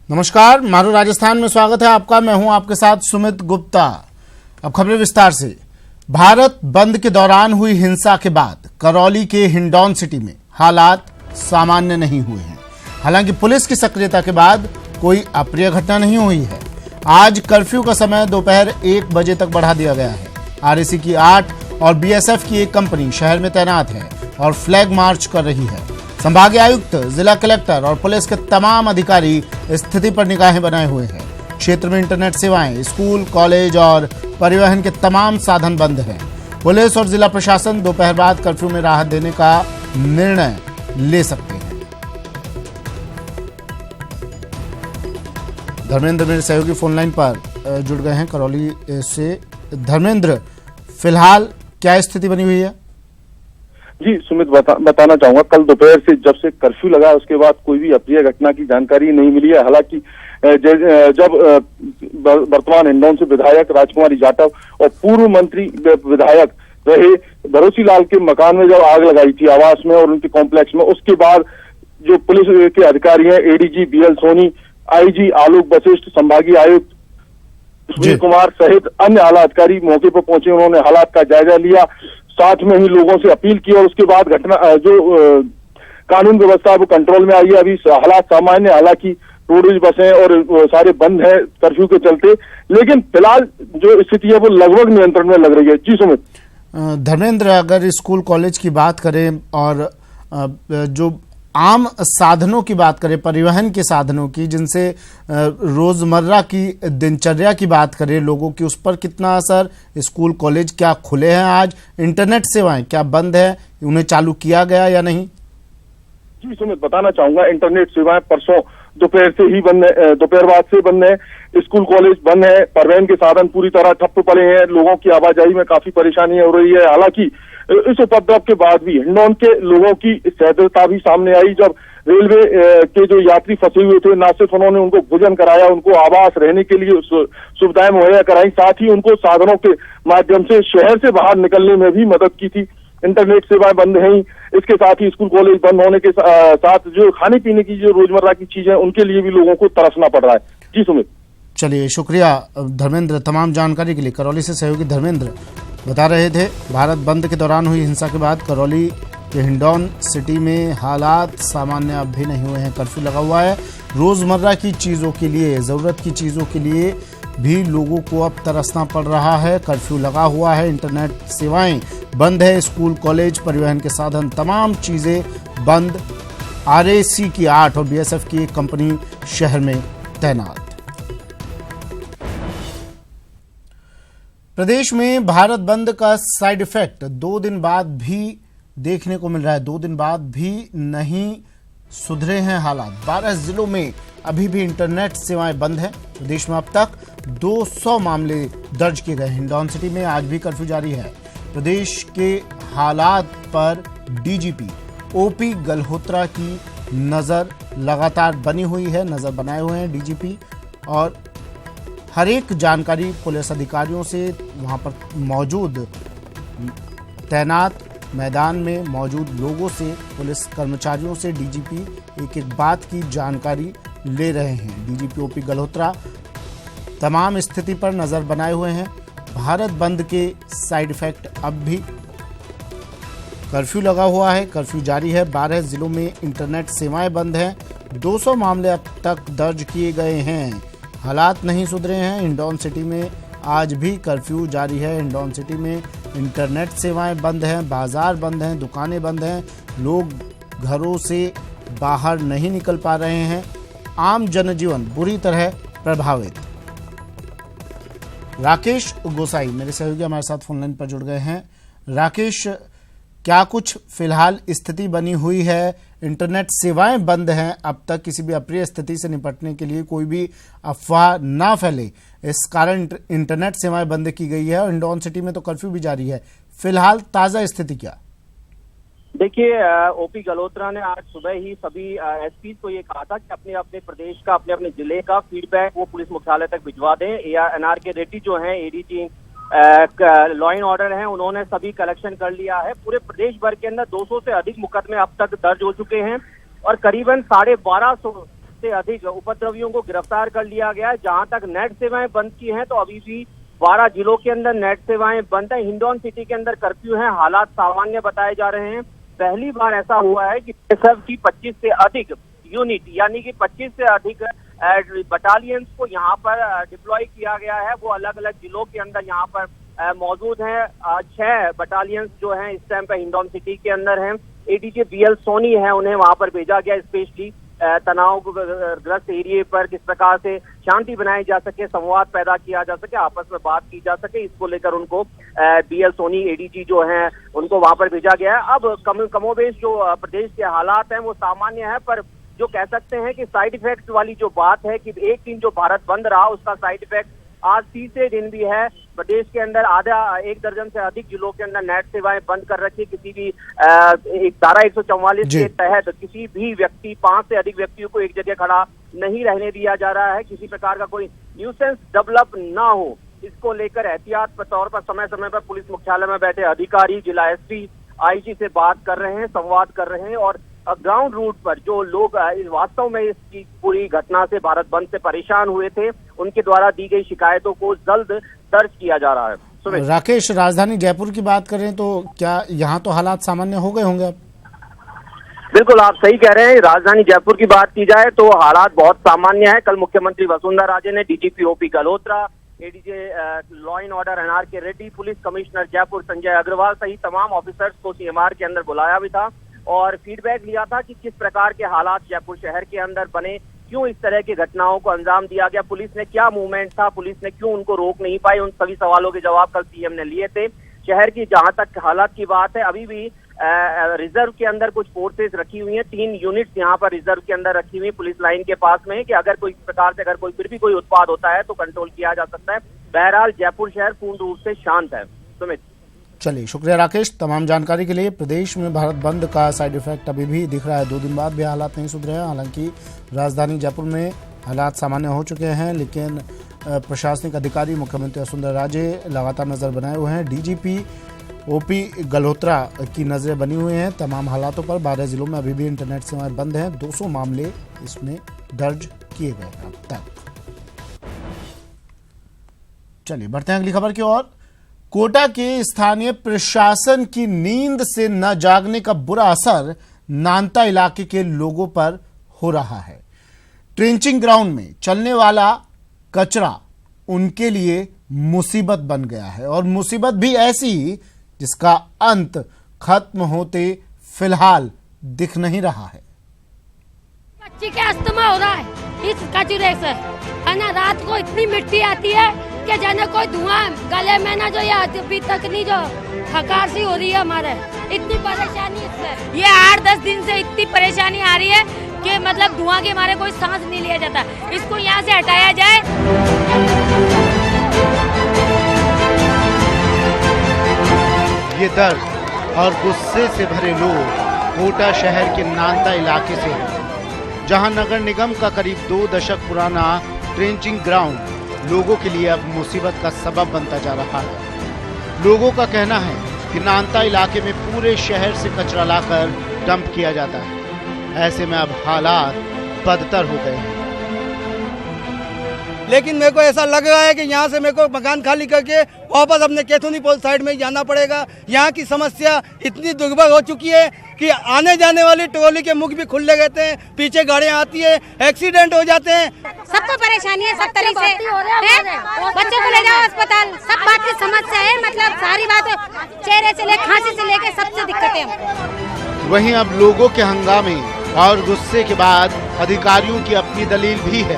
नमस्कार, मारू राजस्थान में स्वागत है आपका। मैं हूं आपके साथ सुमित गुप्ता। अब खबरें विस्तार से। भारत बंद के दौरान हुई हिंसा के बाद करौली के हिंडौन सिटी में हालात सामान्य नहीं हुए हैं। हालांकि पुलिस की सक्रियता के बाद कोई अप्रिय घटना नहीं हुई है। आज कर्फ्यू का समय दोपहर 1 बजे तक बढ़ा दिया गया है। आरएसी की 8 और बीएसएफ की एक कंपनी शहर में तैनात है और फ्लैग मार्च कर रही है। संभागीय आयुक्त, जिला कलेक्टर और पुलिस के तमाम अधिकारी स्थिति पर निगाहें बनाए हुए हैं। क्षेत्र में इंटरनेट सेवाएं, स्कूल, कॉलेज और परिवहन के तमाम साधन बंद हैं। पुलिस और जिला प्रशासन दोपहर बाद कर्फ्यू में राहत देने का निर्णय ले सकते हैं। धर्मेंद्र मेरे सहयोगी फोन लाइन पर जुड़ गए हैं करौली से। धर्मेंद्र, फिलहाल क्या स्थिति बनी हुई है? जी सुमित, बताना चाहूंगा, कल दोपहर से जब से कर्फ्यू लगा उसके बाद कोई भी अप्रिय घटना की जानकारी नहीं मिली है। हालांकि जब वर्तमान हिंडौन से विधायक राजकुमारी जाटव और पूर्व मंत्री विधायक रहे भरोसी लाल के मकान में जब आग लगाई थी आवास में और उनके कॉम्प्लेक्स में, उसके बाद जो पुलिस के अधिकारी हैं, एडीजी बीएल सोनी, आईजी आलोक वशिष्ठ, संभागीय आयुक्त सुनील कुमार सहित अन्य आला अधिकारी मौके पर पहुंचे। उन्होंने हालात का जायजा लिया, साथ में ही लोगों से अपील की और उसके बाद घटना जो कानून व्यवस्था वो कंट्रोल में आई है। अभी हालात सामान्य, हालांकि रोडवेज बसें और सारे बंद हैं कर्फ्यू के चलते, लेकिन फिलहाल जो स्थिति है वो लगभग नियंत्रण में लग रही है। जी सुमित। धर्मेंद्र, अगर स्कूल कॉलेज की बात करें और जो आम साधनों की बात करें, परिवहन के साधनों की, जिनसे रोजमर्रा की दिनचर्या की बात करें लोगों की, उस पर कितना असर? स्कूल कॉलेज क्या खुले हैं आज? इंटरनेट सेवाएं क्या बंद है? उन्हें चालू किया गया या नहीं? जी सुमित, बताना चाहूंगा, इंटरनेट सेवाएं परसों दोपहर से ही बंद है, दोपहर बाद से बंद है। स्कूल कॉलेज बंद है, परिवहन के साधन पूरी तरह ठप्प पड़े हैं, लोगों की आवाजाही में काफी परेशानी हो रही है। हालांकि इस उपद्रव के बाद भी हिंडौन के लोगों की सहृदयता भी सामने आई। जब रेलवे के जो यात्री फंसे हुए थे, न सिर्फ उन्होंने उनको भोजन कराया, उनको आवास, रहने के लिए सुविधाएं मुहैया कराई, साथ ही उनको साधनों के माध्यम से शहर से बाहर निकलने में भी मदद की थी। इंटरनेट सेवाएं बंद हैं, इसके साथ ही स्कूल कॉलेज बंद होने के साथ जो खाने पीने की जो रोजमर्रा की चीजें, उनके लिए भी लोगों को तरसना पड़ रहा है। जी सुमित। चलिए, शुक्रिया धर्मेंद्र तमाम जानकारी के लिए। करौली से सहयोगी धर्मेंद्र बता रहे थे। भारत बंद के दौरान हुई हिंसा के बाद करौली के हिंडौन सिटी में हालात सामान्य अब भी नहीं हुए हैं। कर्फ्यू लगा हुआ है। रोजमर्रा की चीजों के लिए, जरूरत की चीजों के लिए भी लोगों को अब तरसना पड़ रहा है। कर्फ्यू लगा हुआ है, इंटरनेट सेवाएं बंद है, स्कूल कॉलेज परिवहन के साधन तमाम चीजें बंद। आरएसी की 8 और बीएसएफ की एक कंपनी शहर में तैनात। प्रदेश में भारत बंद का साइड इफेक्ट 2 दिन बाद भी देखने को मिल रहा है। 2 दिन बाद भी नहीं सुधरे हैं हालात। 12 जिलों में अभी भी इंटरनेट सेवाएं बंद हैं। प्रदेश में अब तक 200 मामले दर्ज किए गए। हिंडौन सिटी में आज भी कर्फ्यू जारी है। प्रदेश के हालात पर डीजीपी ओपी गल्होत्रा की नजर लगातार बनी हुई है, नजर बनाए हुए हैं डीजीपी, और हर एक जानकारी पुलिस अधिकारियों से, वहां पर मौजूद तैनात मैदान में मौजूद लोगों से, पुलिस कर्मचारियों से डीजीपी एक एक बात की जानकारी ले रहे हैं। डीजीपी ओपी गल्होत्रा तमाम स्थिति पर नजर बनाए हुए हैं। भारत बंद के साइड इफेक्ट अब भी, कर्फ्यू लगा हुआ है, कर्फ्यू जारी है। 12 जिलों में इंटरनेट सेवाएं बंद हैं। 200 मामले अब तक दर्ज किए गए हैं। हालात नहीं सुधरे हैं। हिंडौन सिटी में आज भी कर्फ्यू जारी है। हिंडौन सिटी में इंटरनेट सेवाएं बंद हैं, बाजार बंद हैं, दुकानें बंद हैं, लोग घरों से बाहर नहीं निकल पा रहे हैं। आम जनजीवन बुरी तरह प्रभावित। राकेश गोसाई मेरे सहयोगी हमारे साथ फोनलाइन पर जुड़ गए हैं। राकेश, क्या कुछ फिलहाल स्थिति बनी हुई है? इंटरनेट सेवाएं बंद हैं। अब तक किसी भी अप्रिय स्थिति से निपटने के लिए कोई भी अफवाह ना फैले, इस कारण इंटरनेट सेवाएं बंद की गई है। और हिंडौन सिटी में तो कर्फ्यू भी जारी है। फिलहाल ताजा स्थिति क्या? देखिए, ओपी गल्होत्रा ने आज सुबह ही सभी एसपी को ये कहा था कि अपने अपने प्रदेश का, अपने अपने जिले का फीडबैक वो पुलिस मुख्यालय तक भिजवा दें। एनआर के रेड्डी जो हैं एडीजी लॉ एंड ऑर्डर है, उन्होंने सभी कलेक्शन कर लिया है। पूरे प्रदेश भर के अंदर 200 से अधिक मुकदमे अब तक दर्ज हो चुके हैं और करीबन 1250 से अधिक उपद्रवियों को गिरफ्तार कर लिया गया है। जहां तक नेट सेवाएं बंद की हैं तो अभी भी 12 जिलों के अंदर नेट सेवाएं बंद है। हिंडौन सिटी के अंदर कर्फ्यू है, हालात सामान्य बताए जा रहे हैं। पहली बार ऐसा हुआ है कि BSF की 25 से अधिक यूनिट यानी कि 25 से अधिक बटालियंस को यहाँ पर डिप्लॉय किया गया है। वो अलग अलग जिलों के अंदर यहाँ पर मौजूद हैं। 6 बटालियंस जो हैं इस टाइम पर हिंडौन सिटी के अंदर हैं। ADG BL सोनी है, उन्हें वहां पर भेजा गया स्पेशली तनावग्रस्त एरिया पर किस प्रकार से शांति बनाई जा सके, संवाद पैदा किया जा सके, आपस में बात की जा सके, इसको लेकर उनको BL सोनी ADG जो हैं उनको वहां पर भेजा गया है। अब कमोबेश जो प्रदेश के हालात हैं वो सामान्य है, पर जो कह सकते हैं कि साइड इफेक्ट वाली जो बात है कि एक दिन जो भारत बंद रहा उसका साइड इफेक्ट आज तीसरे दिन भी है। प्रदेश के अंदर आधा 1 दर्जन से अधिक जिलों के अंदर नेट सेवाएं बंद कर रखी। किसी भी धारा 144 के तहत किसी भी व्यक्ति 5 से अधिक व्यक्तियों को एक जगह खड़ा नहीं रहने दिया जा रहा है। किसी प्रकार का कोई न्यूसेंस डेवलप ना हो, इसको लेकर एहतियात के तौर पर समय समय पर पुलिस मुख्यालय में बैठे अधिकारी जिला SP IG से बात कर रहे हैं, संवाद कर रहे हैं और ग्राउंड रूट पर जो लोग वास्तव में इसकी पूरी घटना से भारत बंद से परेशान हुए थे उनके द्वारा दी गई शिकायतों को जल्द दर्ज किया जा रहा है। राकेश, राजधानी जयपुर की बात करें तो क्या यहाँ तो हालात सामान्य हो गए होंगे अब? बिल्कुल आप सही कह रहे हैं। राजधानी जयपुर की बात की जाए तो हालात बहुत सामान्य है। कल मुख्यमंत्री वसुंधरा राजे ने DGP OP Galhotra, ADG law and order NRK Reddy, police commissioner Jaipur Sanjay Agarwal सहित तमाम ऑफिसर्स को CMR के अंदर बुलाया भी था और फीडबैक लिया था कि किस प्रकार के हालात जयपुर शहर के अंदर बने, क्यों इस तरह की घटनाओं को अंजाम दिया गया, पुलिस ने क्या मूवमेंट था, पुलिस ने क्यों उनको रोक नहीं पाई। उन सभी सवालों के जवाब कल CM ने लिए थे। शहर की जहां तक हालात की बात है अभी भी रिजर्व के अंदर कुछ फोर्सेस रखी हुई हैं। 3 यूनिट्स यहाँ पर रिजर्व के अंदर रखी हुई पुलिस लाइन के पास में कि अगर कोई प्रकार से अगर कोई फिर भी कोई उत्पाद होता है तो कंट्रोल किया जा सकता है। बहरहाल जयपुर शहर पूर्ण रूप से शांत है। सुमित, चलिए शुक्रिया राकेश तमाम जानकारी के लिए। प्रदेश में भारत बंद का साइड इफेक्ट अभी भी दिख रहा है। 2 दिन बाद भी हालात नहीं सुधरे हैं। हालांकि राजधानी जयपुर में हालात सामान्य हो चुके हैं, लेकिन प्रशासनिक अधिकारी मुख्यमंत्री वसुंधरा राजे लगातार नजर बनाए हुए हैं। DGP OP गल्होत्रा की नजरें बनी हुई हैं तमाम हालातों पर। 12 जिलों में अभी भी इंटरनेट सेवाएं बंद हैं। 200 मामले इसमें दर्ज किए गए हैं अब तक। चलिए बढ़ते हैं अगली खबर की ओर। कोटा के स्थानीय प्रशासन की नींद से न जागने का बुरा असर नांता इलाके के लोगों पर हो रहा है। ट्रेंचिंग ग्राउंड में चलने वाला कचरा उनके लिए मुसीबत बन गया है और मुसीबत भी ऐसी जिसका अंत खत्म होते फिलहाल दिख नहीं रहा है। बच्ची के अस्थमा हो रहा है इस कचरे से, है ना। रात को इतनी मिट्टी आती है कि जाने कोई धुआं गले में ना जो ये अभी तक नहीं जो थकार सी हो रही है हमारे, इतनी परेशानी इससे। ये 8-10 दिन से इतनी परेशानी आ रही है कि मतलब धुआं के हमारे कोई सांस नहीं लिया जाता। इसको यहाँ से हटाया जाए। ये दर्द और गुस्से से भरे लोग कोटा शहर के नांता इलाके से हैं, जहां नगर निगम का करीब 2 दशक पुराना ट्रेंचिंग ग्राउंड लोगों के लिए अब मुसीबत का सबब बनता जा रहा है। लोगों का कहना है कि नांता इलाके में पूरे शहर से कचरा लाकर डंप किया जाता है। ऐसे में अब हालात बदतर हो गए हैं। लेकिन मेरे को ऐसा लग रहा है कि यहाँ से मेरे को मकान खाली करके वापस अपने केथुनी पोल साइड में ही जाना पड़ेगा। यहाँ की समस्या इतनी दुर्भर हो चुकी है कि आने जाने वाली ट्रॉली के मुख भी खुले रहते हैं, पीछे गाड़ियाँ आती है, एक्सीडेंट हो जाते हैं। सबको परेशानी है, सब तरह से बच्चों को ले जाओ अस्पताल, सब बात की समस्या है। मतलब सारी बात चेहरे से ले खांसी से लेके सबसे दिक्कतें। वहीं अब लोगों के हंगामे और गुस्से के बाद अधिकारियों की अपनी दलील भी है।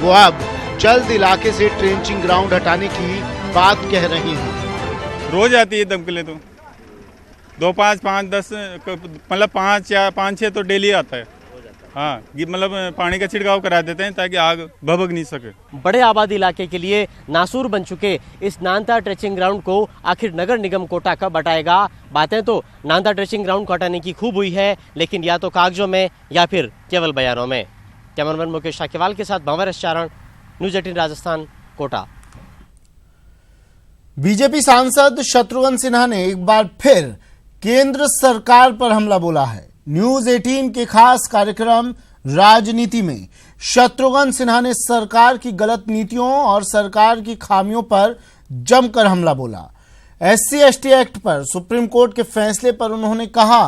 वो अब जल्द इलाके से ट्रेंचिंग ग्राउंड हटाने की बात कह रही हैं। रोज आती है दमकलें तो 2, 5, 5, 10 मतलब 5 या 5-6 तो डेली आता है। हाँ, ये मतलब पानी का छिड़काव करा देते हैं ताकि आग भभक नहीं सके। बड़े आबादी इलाके के लिए नासूर बन चुके इस नांता ट्रेंचिंग ग्राउंड को आखिर नगर निगम कोटा कब हटाएगा? बातें तो नांता ट्रेंचिंग ग्राउंड को हटाने की खूब हुई है, लेकिन या तो कागजों में या फिर केवल बयानों में। कैमरामैन मुकेश साकेवाल के साथ भंवर चारण, न्यूज़ 18 राजस्थान, कोटा। बीजेपी सांसद शत्रुघ्न सिन्हा ने एक बार फिर केंद्र सरकार पर हमला बोला है। न्यूज़ 18 के खास कार्यक्रम राजनीति में शत्रुघ्न सिन्हा ने सरकार की गलत नीतियों और सरकार की खामियों पर जमकर हमला बोला। SC/ST एक्ट पर सुप्रीम कोर्ट के फैसले पर उन्होंने कहा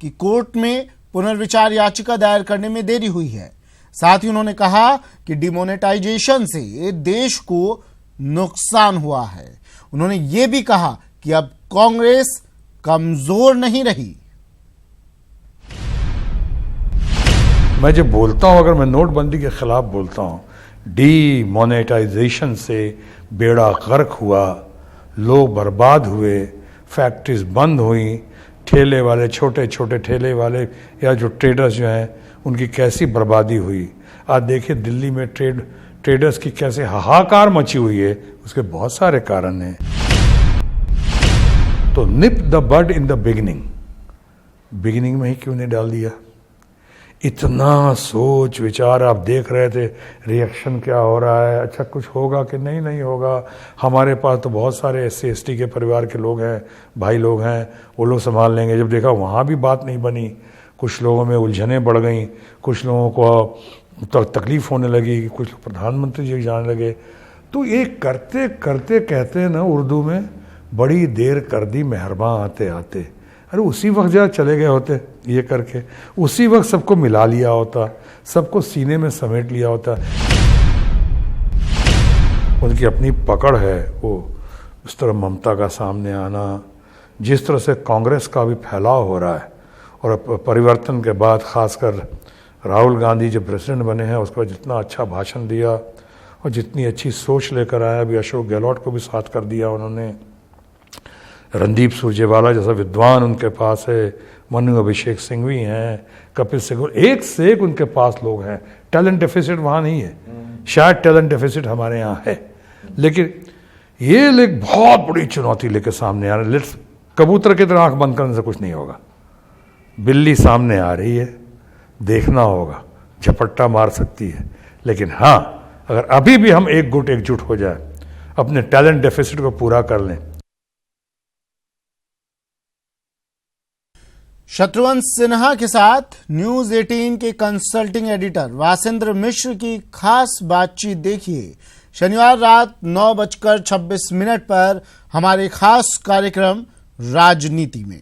कि कोर्ट में पुनर्विचार याचिका दायर करने में देरी हुई है। साथ ही उन्होंने कहा कि डिमोनेटाइजेशन से देश को नुकसान हुआ है। उन्होंने ये भी कहा कि अब कांग्रेस कमजोर नहीं रही। मैं जब बोलता हूं, अगर मैं नोटबंदी के खिलाफ बोलता हूं, डीमोनेटाइजेशन से बेड़ा गर्क हुआ, लोग बर्बाद हुए, फैक्ट्रीज बंद हुई, ठेले वाले, छोटे छोटे ठेले वाले या जो ट्रेडर्स जो हैं उनकी कैसी बर्बादी हुई। आज देखिए दिल्ली में ट्रेडर्स की कैसे हाहाकार मची हुई है, उसके बहुत सारे कारण हैं। तो nip the bud in the beginning में ही क्यों नहीं डाल दिया? इतना सोच विचार, आप देख रहे थे रिएक्शन क्या हो रहा है, अच्छा कुछ होगा कि नहीं होगा। हमारे पास तो बहुत सारे SC/ST के परिवार के लोग हैं, भाई लोग हैं, वो लोग संभाल लेंगे। जब देखा वहाँ भी बात नहीं बनी, कुछ लोगों में उलझनें बढ़ गई, कुछ लोगों को तो तकलीफ होने लगी, कुछ लोग प्रधानमंत्री जी जाने लगे। तो ये करते करते कहते हैं ना उर्दू में, बड़ी देर कर दी मेहरबान आते आते। अरे उसी वक्त जरा चले गए होते ये करके, उसी वक्त सबको मिला लिया होता, सबको सीने में समेट लिया होता। उनकी अपनी पकड़ है, वो उस तरह ममता का सामने आना, जिस तरह से कांग्रेस का भी फैलाव हो रहा है, और परिवर्तन के बाद खासकर राहुल गांधी जब प्रेसिडेंट बने हैं उसके बाद जितना अच्छा भाषण दिया और जितनी अच्छी सोच लेकर आया, अभी अशोक गहलोत को भी साथ कर दिया उन्होंने। रणदीप सुरजेवाला जैसा विद्वान उनके पास है, मनु अभिषेक सिंघवी हैं, कपिल सिब्बल, एक से एक उनके पास लोग हैं। टैलेंट डेफिसिट वहाँ नहीं है, शायद टैलेंट डेफिसिट हमारे यहाँ है, लेकिन ये एक बहुत बड़ी चुनौती लेकर सामने आ रहे। कबूतर की तरह आंख बंद करने से कुछ नहीं होगा। बिल्ली सामने आ रही है, देखना होगा, झपट्टा मार सकती है, लेकिन हाँ, अगर अभी भी हम एकजुट हो जाए, अपने टैलेंट डेफिसिट को पूरा कर लें। शत्रुघ्न सिन्हा के साथ न्यूज 18 के कंसल्टिंग एडिटर वासेंद्र मिश्र की खास बातचीत देखिए शनिवार रात 9:26 पर हमारे खास कार्यक्रम राजनीति में।